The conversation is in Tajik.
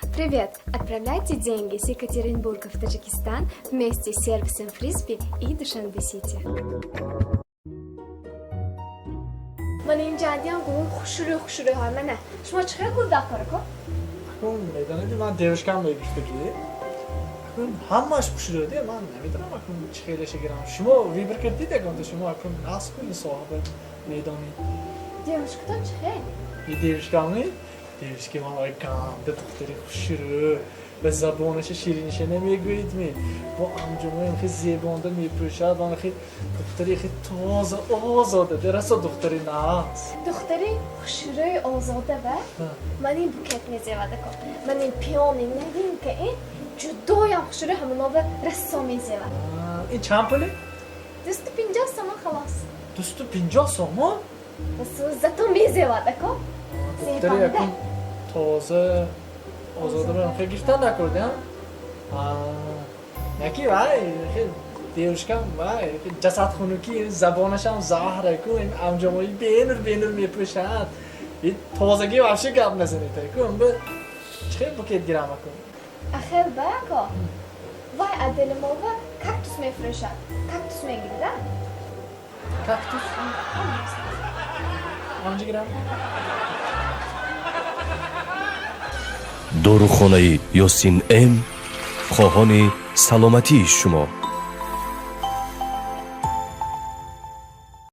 Привет! Отправляйте деньги с Екатеринбурга в Таджикистан вместе с сервисом Фрисби и Душанбе-Сити. من این جدی هم گروه خوشوری ها منه شما چقدر گل دکاره کن؟ اون میدانه من دیوشکم بگیشتگی اون همش خوشوریه من نمیدونم اون چه خیلیش گرام شما ویبر کردید اگه شما اون ناس کنی صاحب میدانی دیوشکتا چه؟ این دیوشکمی دیوشکی من آی گنده دختری خوشوری به زبانش شیرینش نمیگوید می با امجمه خیلی زیبانده میپوشد و خیلی دختری خیلی تازه آزاده درسته دختری ناس دختری خوشوری آزاده و من این بوکت میزیواده کن من این پیانی ندیم که این جدای خوشوری همون آب رسا میزیواده این چند پولی؟ 250 سامان خلاص 250 سامان؟ بس زتا میزیواده کن دختری اکن تازه آزاده برم خیلی گرفتن نکردیم نکی وای خیلی دیوشکم وای جسد خونوکی زبانش هم زهره کن امجامایی بینور میپوشد این تازگی وحشی گپ نزنید کن به خیلی بکیت گیرم کن اخیر باکا وای عدل موقع کاکتوس میفروشد کاکتوس میگیری ده؟ کاکتوس؟ آنجا گیرم؟ داروخانه یاسین ام خواهان سلامتی شما